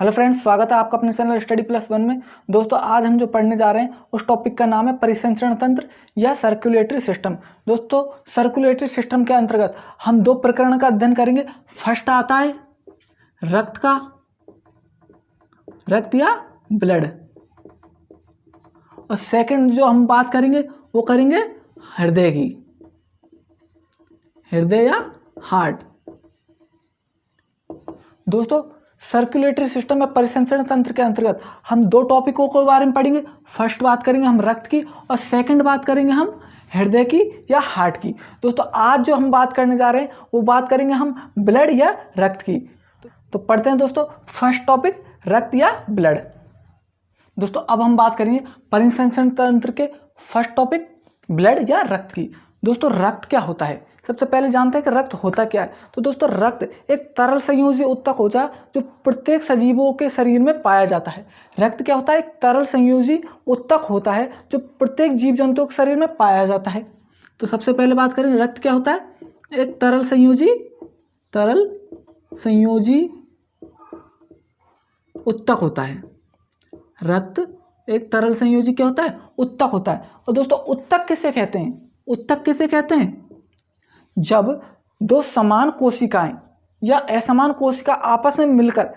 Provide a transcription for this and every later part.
Hello friends, स्वागत है आपका अपने चैनल स्टडी प्लस वन में। दोस्तों, आज हम जो पढ़ने जा रहे हैं उस टॉपिक का नाम है परिसंचरण तंत्र या सर्कुलेटरी सिस्टम। दोस्तों, सर्कुलेटरी सिस्टम के अंतर्गत हम दो प्रकरण का अध्ययन करेंगे। फर्स्ट आता है रक्त या ब्लड, और सेकंड जो हम बात करेंगे वो करेंगे हृदय की, हृदय या हार्ट। दोस्तों, सर्कुलेटरी सिस्टम या परिसंचरण तंत्र के अंतर्गत हम दो टॉपिकों के बारे में पढ़ेंगे। फर्स्ट बात करेंगे हम रक्त की और सेकंड बात करेंगे हम हृदय की या हार्ट की। दोस्तों, आज जो हम बात करने जा रहे हैं वो बात करेंगे हम ब्लड या रक्त की। तो पढ़ते हैं दोस्तों, फर्स्ट टॉपिक रक्त या ब्लड। दोस्तों, अब हम बात करेंगे परिसंचरण तंत्र के फर्स्ट टॉपिक ब्लड या रक्त की। दोस्तों, रक्त क्या होता है? सबसे पहले जानते हैं कि रक्त होता क्या है। तो दोस्तों, रक्त एक तरल संयोजी उत्तक होता है जो प्रत्येक सजीवों के शरीर में पाया जाता है। रक्त क्या होता है? एक तरल संयोजी उत्तक होता है जो प्रत्येक जीव जंतुओं के शरीर में पाया जाता है। तो सबसे पहले बात करें, रक्त क्या होता है? एक तरल संयोजी उत्तक होता है। रक्त एक तरल संयोजी क्या होता है? उत्तक होता है। और दोस्तों, उत्तक किसे कहते हैं? उत्तक किसे कहते हैं? जब दो समान कोशिकाएं या असमान कोशिका आपस में मिलकर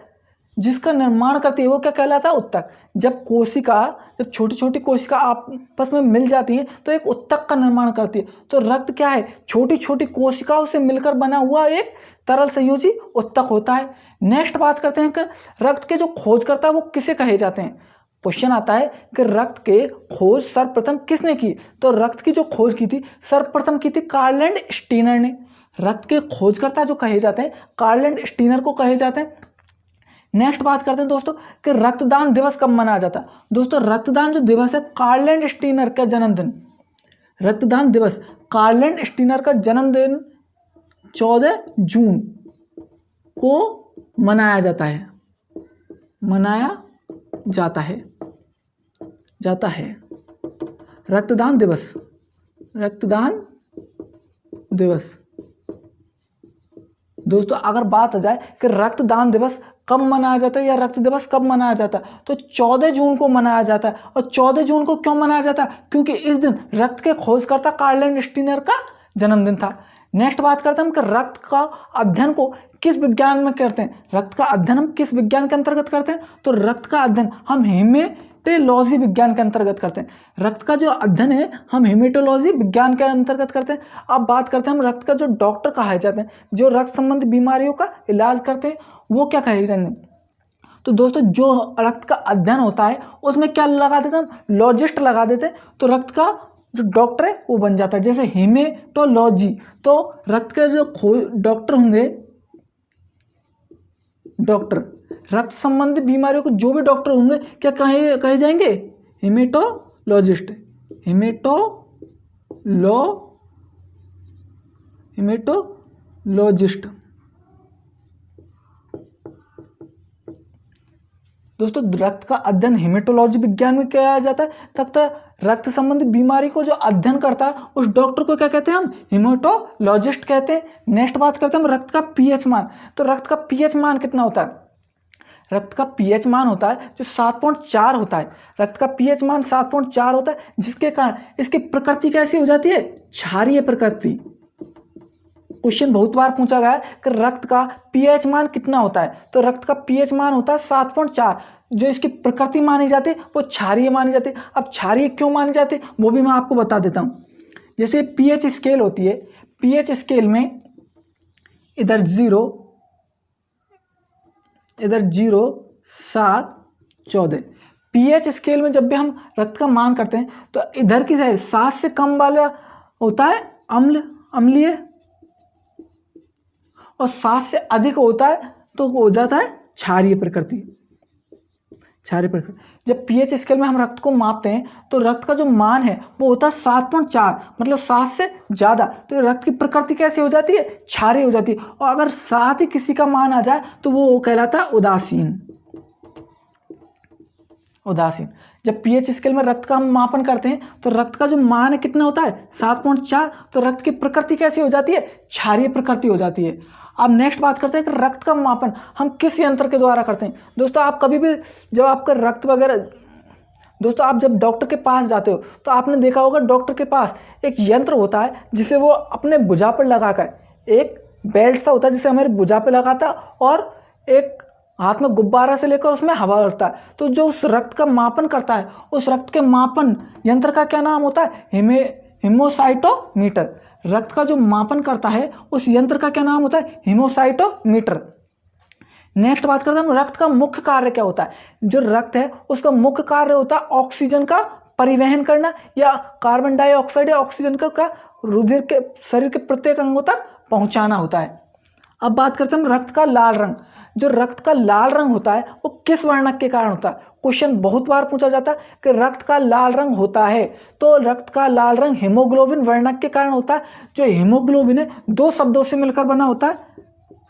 जिसका निर्माण करती है वो क्या कहलाता है? उत्तक। जब छोटी छोटी कोशिका आपस में मिल जाती हैं तो एक उत्तक का निर्माण करती है। तो रक्त क्या है? छोटी छोटी कोशिकाओं से मिलकर बना हुआ एक तरल संयोजी उत्तक होता है। नेक्स्ट बात करते हैं कि रक्त के जो खोजकर्ता वो किसे कहे जाते हैं। क्वेश्चन आता है कि रक्त के खोज सर्वप्रथम किसने की? तो रक्त की जो खोज की थी सर्वप्रथम की थी कार्ल एंड स्टीनर ने। रक्त के खोजकर्ता जो कहे जाते हैं कार्ल एंड स्टीनर को कहे जाते हैं। नेक्स्ट बात करते हैं दोस्तों कि रक्तदान दिवस कब मनाया जाता है। दोस्तों, रक्तदान जो दिवस है कार्ल एंड स्टीनर का जन्मदिन, रक्तदान दिवस कार्ल एंड स्टीनर का जन्मदिन 14 जून को मनाया जाता है। रक्तदान दिवस। दोस्तों, अगर बात आ जाए कि रक्तदान दिवस कब मनाया जाता है या रक्त दिवस कब मनाया जाता है, तो 14 जून को मनाया जाता है। और 14 जून को क्यों मनाया जाता है? क्योंकि इस दिन रक्त के खोजकर्ता कार्ल एंड स्टीनर का जन्मदिन था। नेक्स्ट बात करते हैं हम कि रक्त का अध्ययन को किस विज्ञान में करते हैं। रक्त का अध्ययन हम किस विज्ञान के अंतर्गत करते हैं? तो रक्त का अध्ययन हम हेमेटोलॉजी विज्ञान के अंतर्गत करते हैं। रक्त का जो अध्ययन है हम हेमेटोलॉजी विज्ञान के अंतर्गत करते हैं। अब बात करते हैं हम रक्त का जो डॉक्टर कहा जाते हैं, जो रक्त संबंधी बीमारियों का इलाज करते हैं, वो क्या कहे जाएंगे? तो दोस्तों, जो रक्त का अध्ययन होता है उसमें क्या लगा देते हैं हम? लॉजिस्ट लगा देते हैं। तो रक्त का जो डॉक्टर है वो बन जाता है। जैसे हेमेटोलॉजी, तो रक्त के जो डॉक्टर होंगे, डॉक्टर रक्त संबंधी बीमारियों को जो भी डॉक्टर होंगे क्या कहे जाएंगे? हेमेटोलॉजिस्ट। हेमेटोलॉजिस्ट। दोस्तों, रक्त का अध्ययन हेमेटोलॉजी विज्ञान में किया जाता है। तथा रक्त संबंधी बीमारी को जो अध्ययन करता है उस डॉक्टर को क्या कहते हैं? हम हेमेटोलॉजिस्ट कहते हैं। नेक्स्ट बात करते हैं हम रक्त का पीएच मान। तो रक्त का पीएच मान कितना होता है? रक्त का पीएच मान होता है जो 7.4 होता है। रक्त का पीएच मान 7.4 होता है, जिसके कारण इसकी प्रकृति कैसी हो जाती है? क्षारीय प्रकृति। क्वेश्चन बहुत बार पूछा गया है कि रक्त का पीएच मान कितना होता है। तो रक्त का पीएच मान होता है 7.4। जो इसकी प्रकृति मानी जाती है वो क्षारीय मानी जाती है। अब क्षारीय क्यों मानी जाती है वो भी मैं आपको बता देता हूँ। जैसे पीएच स्केल होती है, पीएच स्केल में इधर 0 7 14। पीएच स्केल में जब भी हम रक्त का मान करते हैं तो इधर की साइड 7 से कम वाला होता है अम्लीय, और 7 से अधिक होता है तो हो जाता है क्षारीय प्रकृति। जब पीएच स्केल में हम रक्त को मापते हैं तो रक्त का जो मान है वो होता है 7.4, मतलब 7 से ज़्यादा। तो रक्त की प्रकृति कैसी हो जाती है? क्षारीय हो जाती है। और अगर 7 ही किसी का मान आ जाए तो वो कहलाता है उदासीन। जब पीएच स्केल में रक्त का हम मापन करते हैं तो रक्त का जो मान है कितना होता है? 7.4। तो रक्त की प्रकृति कैसी हो जाती है? क्षारीय प्रकृति हो जाती है। अब नेक्स्ट बात करते हैं कि रक्त का मापन हम किस यंत्र के द्वारा करते हैं। दोस्तों आप कभी भी जब आपका रक्त वगैरह, दोस्तों आप जब डॉक्टर के पास जाते हो तो आपने देखा होगा डॉक्टर के पास एक यंत्र होता है जिसे वो अपने भुजा पर लगाकर, एक बेल्ट सा होता है जिसे हमारे भुजा पे लगाता है और एक हाथ में गुब्बारा से लेकर उसमें हवा लगता है। तो जो उस रक्त का मापन करता है उस रक्त के मापन यंत्र का क्या नाम होता है? हीमोसाइटोमीटर। रक्त का जो मापन करता है उस यंत्र का क्या नाम होता है? हीमोसाइटोमीटर। नेक्स्ट बात करते हैं हम रक्त का मुख्य कार्य क्या होता है। जो रक्त है उसका मुख्य कार्य होता है ऑक्सीजन का परिवहन करना या कार्बन डाइऑक्साइड या ऑक्सीजन का रुधिर के शरीर के प्रत्येक अंगों तक पहुंचाना होता है। अब बात करते हैं हम रक्त का लाल रंग। जो रक्त का लाल रंग होता है वो किस वर्णक के कारण होता है? क्वेश्चन बहुत बार पूछा जाता है कि रक्त का लाल रंग होता है, तो रक्त का लाल रंग हीमोग्लोबिन वर्णक के कारण होता है। जो हीमोग्लोबिन है दो शब्दों से मिलकर बना होता है।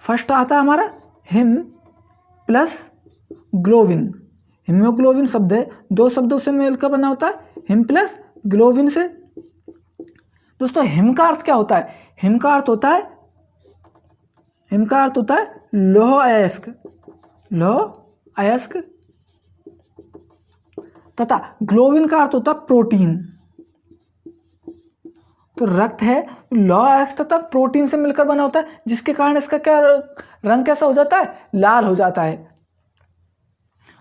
फर्स्ट आता है हमारा हिम प्लस ग्लोबिन। हीमोग्लोबिन शब्द है दो शब्दों से मिलकर बना होता है, हिम प्लस ग्लोबिन से। दोस्तों हिम का अर्थ क्या होता है? हिम का अर्थ होता है लौह अयस्क, लौह अयस्क, तथा ग्लोबिन का अर्थ होता है प्रोटीन। तो रक्त है लौह अयस्क तथा प्रोटीन से मिलकर बना होता है, जिसके कारण इसका क्या रंग कैसा हो जाता है? लाल हो जाता है।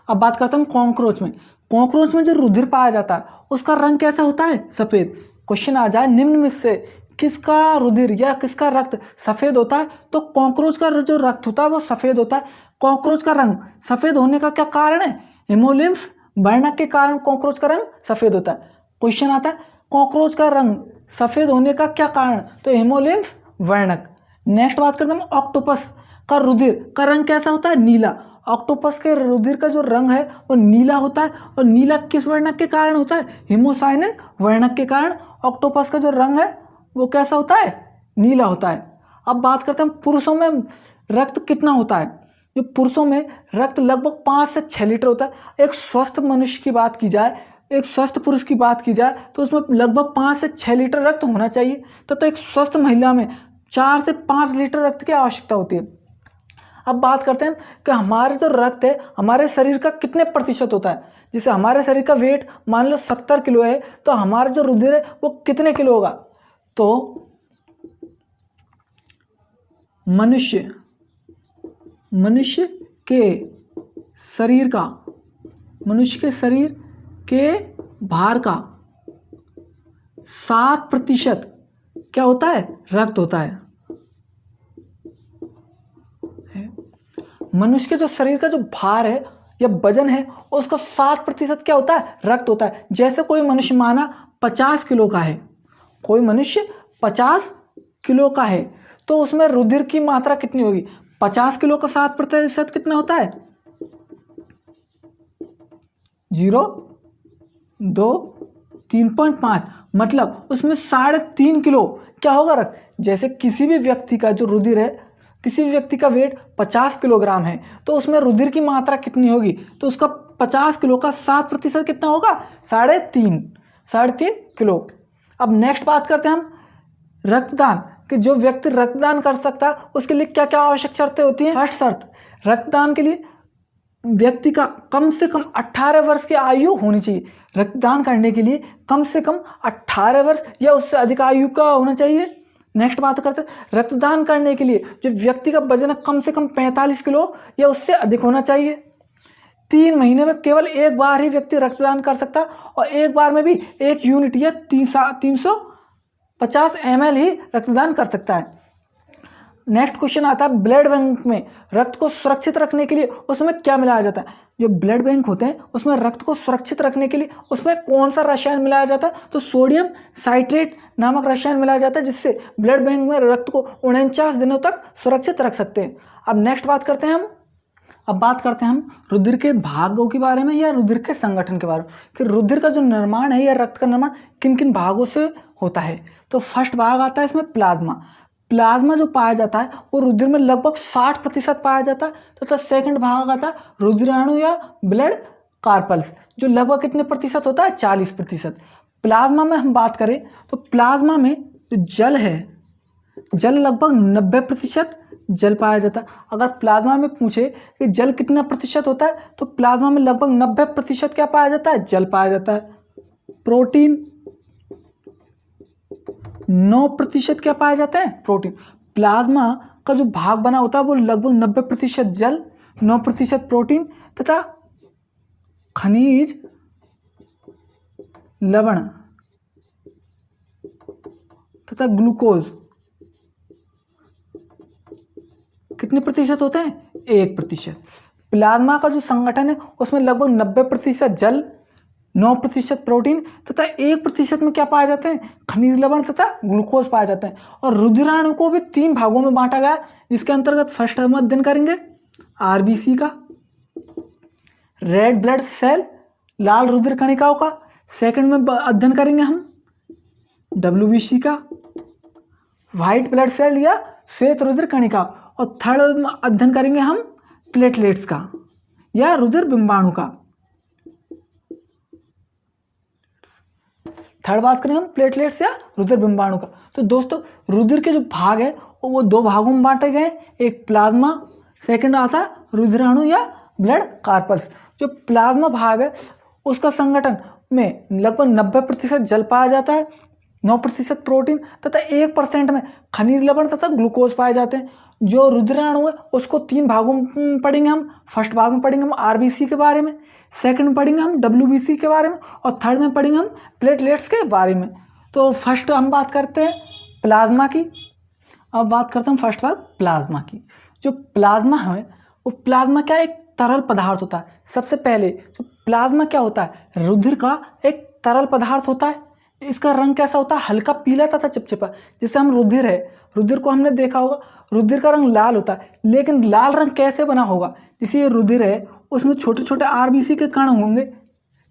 अब बात करते हैं कॉकरोच में। कॉकरोच में जो रुधिर पाया जाता है उसका रंग कैसा होता है? सफेद। क्वेश्चन आ जाए निम्न में से किसका रुधिर या किसका रक्त सफेद होता है? तो कॉकरोच का जो रक्त होता है वो सफेद होता है। कॉकरोच का रंग सफेद होने का क्या कारण है? हीमोलिम्फ वर्णक के कारण कॉकरोच का रंग सफेद होता है। क्वेश्चन आता है कॉकरोच का रंग सफेद होने का क्या कारण? तो हीमोलिम्फ वर्णक। नेक्स्ट बात करते हैं हम ऑक्टोपस का रुधिर का रंग कैसा होता है? नीला। ऑक्टोपस के रुधिर का जो रंग है वो नीला होता है और नीला किस वर्णक के कारण होता है? हीमोसाइनिन वर्णक के कारण ऑक्टोपस का जो रंग है वो कैसा होता है? नीला होता है। अब बात करते हैं पुरुषों में रक्त कितना होता है। जो पुरुषों में रक्त लगभग 5 से 6 लीटर होता है। एक स्वस्थ मनुष्य की बात की जाए, एक स्वस्थ पुरुष की बात की जाए तो उसमें लगभग 5 से 6 लीटर रक्त होना चाहिए, तथा एक स्वस्थ महिला में 4 से 5 लीटर रक्त की आवश्यकता होती है। अब बात करते हैं कि हमारे जो रक्त है हमारे शरीर का कितने प्रतिशत होता है। जैसे हमारे शरीर का वेट मान लो 70 किलो है तो हमारा जो रुधिर है वो कितने किलो होगा? तो मनुष्य के शरीर के भार का 7% क्या होता है? रक्त होता है। मनुष्य के जो शरीर का जो भार है या वजन है उसका 7% क्या होता है? रक्त होता है। जैसे कोई मनुष्य माना 50 किलो का है, कोई मनुष्य 50 किलो का है तो उसमें रुधिर की मात्रा कितनी होगी? 50 किलो का 7% कितना होता है? 0, 2, 3.5, मतलब उसमें 3.5 किलो क्या होगा रक्त। जैसे किसी भी व्यक्ति का जो रुधिर है, किसी भी व्यक्ति का वेट 50 किलोग्राम है तो उसमें रुधिर की मात्रा कितनी होगी? तो उसका 50 किलो का 7% कितना होगा? 3.5 किलो। अब नेक्स्ट बात करते हैं हम रक्तदान, कि जो व्यक्ति रक्तदान कर सकता है उसके लिए क्या क्या आवश्यक शर्तें होती हैं। फर्स्ट शर्त, रक्तदान के लिए व्यक्ति का कम से कम 18 वर्ष की आयु होनी चाहिए। रक्तदान करने के लिए कम से कम 18 वर्ष या उससे अधिक आयु का होना चाहिए। नेक्स्ट बात करते हैं रक्तदान करने के लिए जो व्यक्ति का वजन है कम से कम 45 किलो या उससे अधिक होना चाहिए। 3 महीने में केवल एक बार ही व्यक्ति रक्तदान कर सकता है और एक बार में भी 1 यूनिट या 350 ml ही रक्तदान कर सकता है। नेक्स्ट क्वेश्चन आता है ब्लड बैंक में रक्त को सुरक्षित रखने के लिए उसमें क्या मिलाया जाता है। जो ब्लड बैंक होते हैं उसमें रक्त को सुरक्षित रखने के लिए उसमें कौन सा रसायन मिलाया जाता है? तो सोडियम साइट्रेट नामक रसायन मिलाया जाता है, जिससे ब्लड बैंक में रक्त को 49 दिनों तक सुरक्षित रख सकते हैं। अब नेक्स्ट बात करते हैं हम रुधिर के भागों के बारे में या रुधिर के संगठन के बारे में, कि रुधिर का जो निर्माण है या रक्त का निर्माण किन किन भागों से होता है। तो फर्स्ट भाग आता है इसमें प्लाज्मा जो पाया जाता है वो रुधिर में लगभग 60% पाया जाता है, तथा सेकंड भाग आता है रुधिराणु या ब्लड कार्पल्स, जो लगभग कितने प्रतिशत होता है? 40%। प्लाज्मा में हम बात करें तो प्लाज्मा में जो जल है जल लगभग 90% जल पाया जाता है। अगर प्लाज्मा में पूछे कि जल कितना प्रतिशत होता है, तो प्लाज्मा में लगभग 90% क्या पाया जाता है, जल पाया जाता है। प्रोटीन 9% क्या पाया जाता है, प्रोटीन। प्लाज्मा का जो भाग बना होता है वो लगभग 90% जल, 9% प्रोटीन तथा खनिज लवण तथा ग्लूकोज कितने प्रतिशत होते हैं, 1%। प्लाज्मा का जो संगठन है उसमें लगभग 90% जल, 9% प्रोटीन तथा 1% में क्या पाए जाते हैं, खनिज लवण तथा ग्लूकोज पाए जाते हैं। और रुधिराणु को भी 3 भागों में बांटा गया, जिसके अंतर्गत फर्स्ट हम अध्ययन करेंगे आरबीसी का, रेड ब्लड सेल लाल रुधिर कणिकाओं का। सेकंड में अध्ययन करेंगे हम डब्ल्यूबीसी का, व्हाइट ब्लड सेल या श्वेत रुधिर कणिका। और थर्ड अध्ययन करेंगे हम प्लेटलेट्स का या रुधिर बिंबाणु का। थर्ड बात करेंगे हम प्लेटलेट्स या रुधिर बिंबाणु का। तो दोस्तों रुधिर के जो भाग है वो 2 भागों में बांटे गए, एक प्लाज्मा, सेकंड आता है रुधिराणु या ब्लड कार्पल्स। जो प्लाज्मा भाग है उसका संगठन में लगभग 90% जल पाया जाता है, 9% प्रोटीन तथा 1% में खनिज लवण तथा ग्लूकोज पाए जाते हैं। जो रुधिराणु है उसको 3 भागों में पढ़ेंगे हम। फर्स्ट भाग में पढ़ेंगे हम आरबीसी के बारे में, सेकंड में पढ़ेंगे हम डब्ल्यूबीसी के बारे में, और थर्ड में पढ़ेंगे हम प्लेटलेट्स के बारे में। तो फर्स्ट हम बात करते हैं प्लाज्मा की। अब बात करते हैं फर्स्ट भाग प्लाज्मा की। जो प्लाज्मा है वो प्लाज्मा क्या एक तरल पदार्थ होता है। सबसे पहले जो प्लाज्मा क्या होता है, रुधिर का एक तरल पदार्थ होता है। इसका रंग कैसा होता है, हल्का पीला तथा चिपचिपा। जैसे हम रुधिर है, रुधिर को हमने देखा होगा, रुधिर का रंग लाल होता है, लेकिन लाल रंग कैसे बना होगा, जैसे ये रुधिर है उसमें छोटे छोटे आरबीसी के कण होंगे।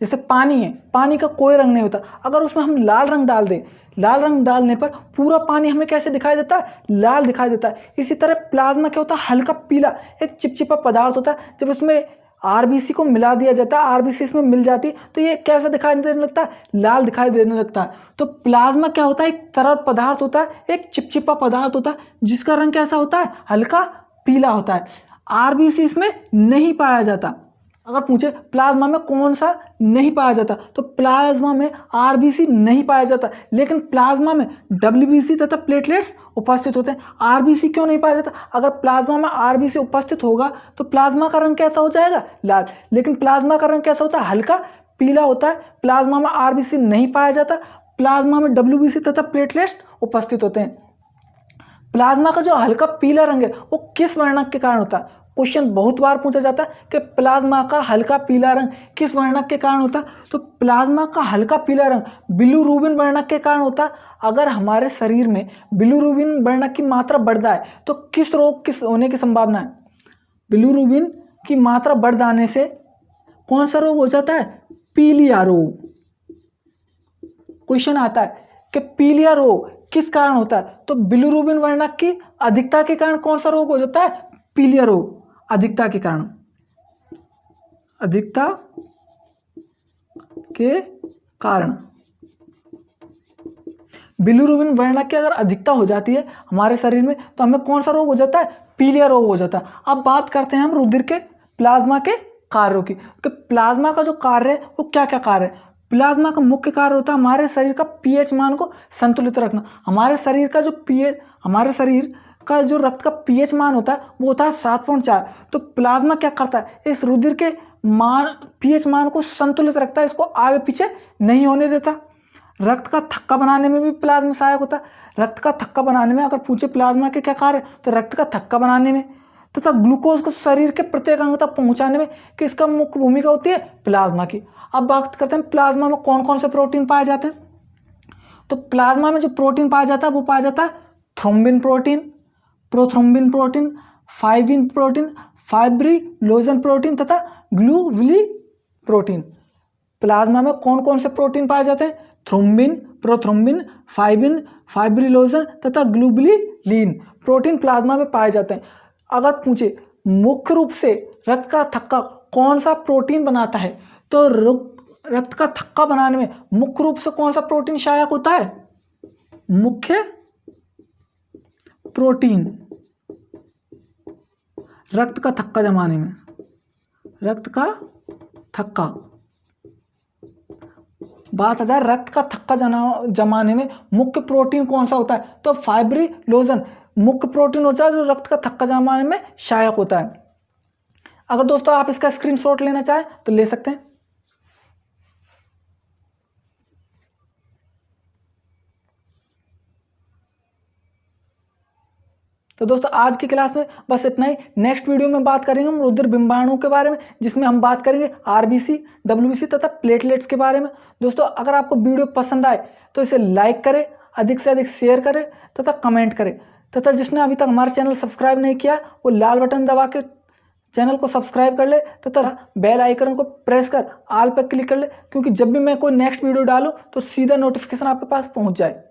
जैसे पानी है, पानी का कोई रंग नहीं होता, अगर उसमें हम लाल रंग डाल दें, लाल रंग डालने पर पूरा पानी हमें कैसे दिखाई देता है, लाल दिखाई देता है। इसी तरह प्लाज्मा क्या होता है, हल्का पीला एक चिपचिपा पदार्थ होता है। जब इसमें आरबीसी को मिला दिया जाता है, आरबीसी इसमें मिल जाती है, तो ये कैसा दिखाई देने लगता है, लाल दिखाई देने लगता है। तो प्लाज्मा क्या होता है, एक तरल पदार्थ होता है, एक चिपचिपा पदार्थ होता है, जिसका रंग कैसा होता है, हल्का पीला होता है। आरबीसी इसमें नहीं पाया जाता। अगर पूछे प्लाज्मा में कौन सा नहीं पाया जाता, तो प्लाज्मा में आरबीसी नहीं पाया जाता, लेकिन प्लाज्मा में डब्ल्यूबीसी तथा प्लेटलेट्स उपस्थित होते हैं। आरबीसी क्यों नहीं पाया जाता, अगर प्लाज्मा में आरबीसी उपस्थित होगा तो प्लाज्मा का रंग कैसा हो जाएगा, लाल, लेकिन प्लाज्मा का रंग कैसा होता है, हल्का पीला होता है। प्लाज्मा में आरबीसी नहीं पाया जाता, प्लाज्मा में डब्ल्यूबीसी तथा प्लेटलेट्स उपस्थित होते हैं। प्लाज्मा का जो हल्का पीला रंग है वो किस वर्णक के कारण होता है। क्वेश्चन बहुत बार पूछा जाता है कि प्लाज्मा का हल्का पीला रंग किस वर्णक के कारण होता है। तो प्लाज्मा का हल्का पीला रंग बिलिरुबिन वर्णक के कारण होता है। अगर हमारे शरीर में बिलिरुबिन वर्णक की मात्रा बढ़ जाए तो किस रोग किस होने की संभावना है, बिलिरुबिन की मात्रा बढ़ जाने से कौन सा रोग हो जाता है, पीलिया रोग। क्वेश्चन आता है कि पीलिया रोग किस कारण होता है, तो बिलिरुबिन वर्णक की अधिकता के कारण कौन सा रोग हो जाता है, पीलिया रोग। अधिकता के कारण, अधिकता के कारण बिलिरुबिन वर्णक की अगर अधिकता हो जाती है हमारे शरीर में तो हमें कौन सा रोग हो जाता है, पीलिया रोग हो जाता है। अब बात करते हैं हम रुधिर के प्लाज्मा के कार्यों की कि प्लाज्मा का जो कार्य है वो क्या क्या कार्य है। प्लाज्मा का मुख्य कार्य होता है हमारे शरीर का पीएच मान को संतुलित रखना। हमारे शरीर का जो पीएच, हमारे शरीर का जो रक्त का पीएच मान होता है वो होता है 7.4। तो प्लाज्मा क्या करता है, इस रुधिर के मान पीएच मान को संतुलित रखता है, इसको आगे पीछे नहीं होने देता। रक्त का थक्का बनाने में भी प्लाज्मा सहायक होता है। रक्त का थक्का बनाने में अगर पूछे प्लाज्मा के क्या कार्य, तो रक्त का थक्का बनाने में तथा ग्लूकोज को शरीर के प्रत्येक अंग तक पहुंचाने में किसका मुख्य भूमिका होती है, प्लाज्मा की। अब बात करते हैं प्लाज्मा में कौन कौन से प्रोटीन पाए जाते हैं। तो प्लाज्मा में जो प्रोटीन पाया जाता है वो पाया जाता है thrombin protein, prothrombin protein, fibrin protein, fibrinogen protein तथा ग्लोबुलिन प्रोटीन। प्लाज्मा में कौन कौन से प्रोटीन पाए जाते हैं, थ्रोम्बिन, प्रोथ्रोम्बिन, फाइब्रिन, फाइब्रिलोजन तथा ग्लोबुलिन प्रोटीन प्लाज्मा में पाए जाते हैं। अगर पूछे मुख्य रूप से रक्त का थक्का कौन सा प्रोटीन बनाता है, तो रक्त का थक्का बनाने में मुख्य रूप से कौन सा प्रोटीन सहायक होता है, मुख्य प्रोटीन रक्त का थक्का जमाने में, रक्त का थक्का, बात आ जाए रक्त का थक्का जमाने में मुख्य प्रोटीन कौन सा होता है, तो फाइब्रिलोजन मुख्य प्रोटीन होता है जो रक्त का थक्का जमाने में सहायक होता है। अगर दोस्तों आप इसका स्क्रीनशॉट लेना चाहें तो ले सकते हैं। तो दोस्तों आज की क्लास में बस इतना ही। नेक्स्ट वीडियो में बात करेंगे हम रुधिर बिंबाणुओं के बारे में, जिसमें हम बात करेंगे आरबीसी, डब्ल्यूबीसी तथा प्लेटलेट्स के बारे में। दोस्तों अगर आपको वीडियो पसंद आए तो इसे लाइक करें, अधिक से अधिक शेयर करें तथा कमेंट करें, तथा जिसने अभी तक हमारा चैनल सब्सक्राइब नहीं किया वो लाल बटन दबा के चैनल को सब्सक्राइब कर ले तथा बेल आइकन को प्रेस कर ऑल पर क्लिक कर ले, क्योंकि जब भी मैं कोई नेक्स्ट वीडियो डालूँ तो सीधा नोटिफिकेशन आपके पास पहुँच जाए।